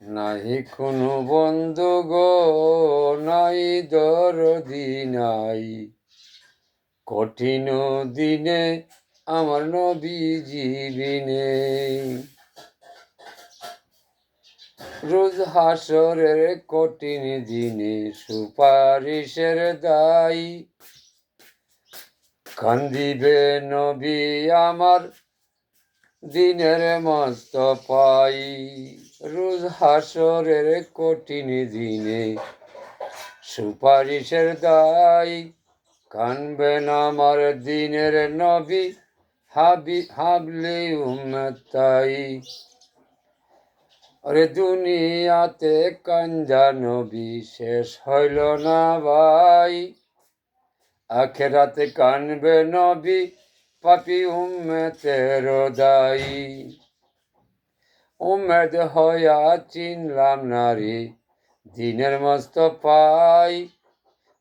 নাহি কোনো বন্ধু গো, নাই দরদি নাই, কঠিন দিনে আমার নবীজি বিনে। রোজ হাসরের কঠিন দিনে সুপারিশের দায়ী, কান্দিবে নবী আমার দিনের মস্ত পাই। রোজ হাসরের কঠিন দিনে সুপারিশের দায়ী, কানবেন আমার দিনের নবী হাবলি উম্মত তাই। আরে দুনিয়াতে কান্দা নবী শেষ হইল না ভাই, আখেরাতে কানবে নবী পাপি উম্মতের দায়ী। উম্মত হইয়া চিনলাম নারী দিনের মস্ত পাই,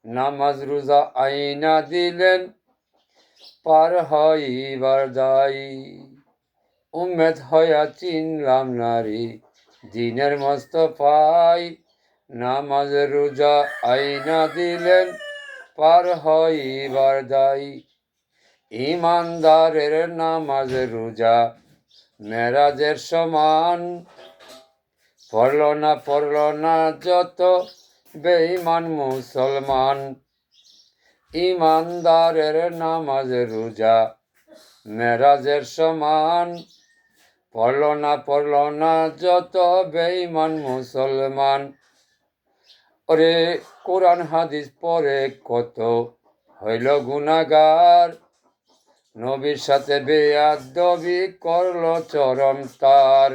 নামাজ রোজা আইনা দিলেন পার হইবার দায়ী। উম্মত হইয়া চিনলাম নারী দিনের মস্ত পাই, নামাজ রোজা আইনা দিলেন পার হইবার দায়ী। ইমানদারের নামাজ রোজা মেরাজের সমান, পড়ল না যত বেঈমান মুসলমান। ইমানদারের নামাজ রোজা মেরাজের সমান, পড়ল না যত বেঈমান মুসলমান। ওরে কোরআন হাদিস পড়ে কত হইল গুনাহগার, নবীর সাথে বেয়াদবি করল চরম তার।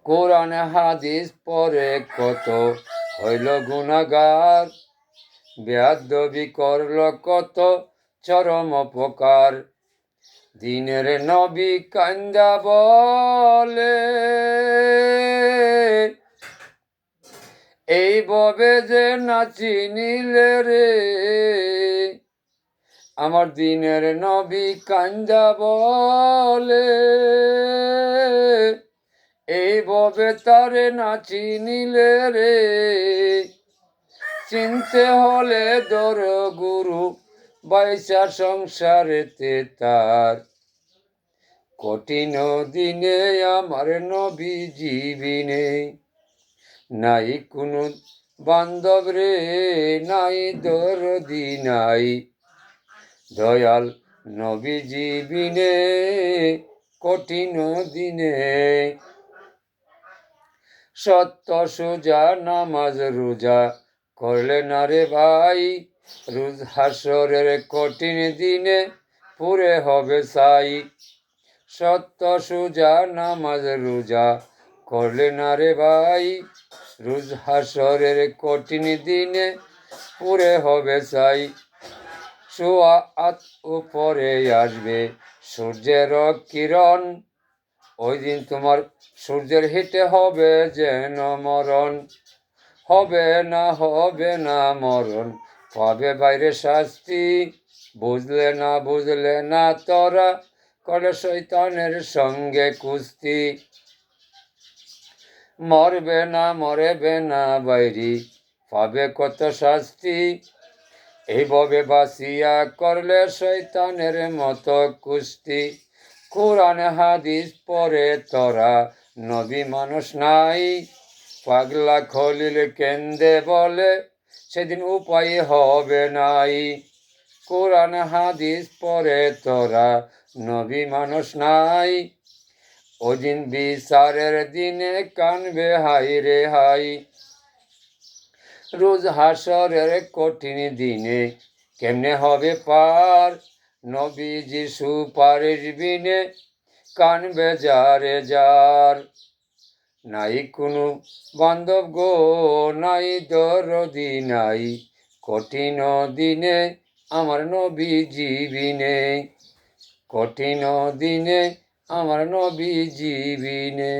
কোরআন হাদিস পড়ে কত হইল গুনাহগার, বেয়াদবি করল কত চরম অপকার। দিনের নবী কান্দা বলে, এই ববে যে না চিনিলে রে, আমার দিনের নবী কান্দা বলে, এই ববে তারে না চিনিলে রে। চিনতে হলে দর গুরু বাইসা সংসারেতে তার, কঠিন দিনে আমার নবীজি বিনে। নাই কোনো বান্ধব রে, নাই দরদি নাই, দয়াল নবীজি বিনে কঠিন দিনে। সত্য সোজা নামাজ রোজা করলে না রে ভাই, রোজ হাসরের কঠিন দিনে পুরে হবে সাই। সত্য সোজা নামাজ রোজা করলে না রে ভাই, রোজ হাসরের কঠিন দিনে পুরে হবে সাই। সোয়া আত উপরে আসবে সূর্যের কিরণ, ওই দিন তোমার সূর্যের হিটে হবে যেন মরণ। হবে না মরণ, পাবে বাইরে শাস্তি, বুঝলে না তোরা করে শয়তানের সঙ্গে কুস্তি। মরবে না বাইরি, পাবে কত শাস্তি, এইভাবে বাসিয়া করলে শয়তানের মতো কুস্তি। কোরআন হাদিস পড়ে তোরা নবী মানুষ নাই, পাগলা খলিল কেন্দে বলে সেদিন উপায় হবে নাই। কোরআন হাদিস পড়ে তোরা নবী মানুষ নাই, ওদিন বিচারের দিনে কানবে হাই রে হাই। রোজ হাসরের কঠিন দিনে কেমনে হবে পার, নবীজি সুপারিশ বিনে কানবে যারে যার। নাই কোনো বান্ধব গো, নাই দরদি নাই, কঠিন দিনে আমার নবীজি বিনে, কঠিন দিনে আমার নবীজি বিনে।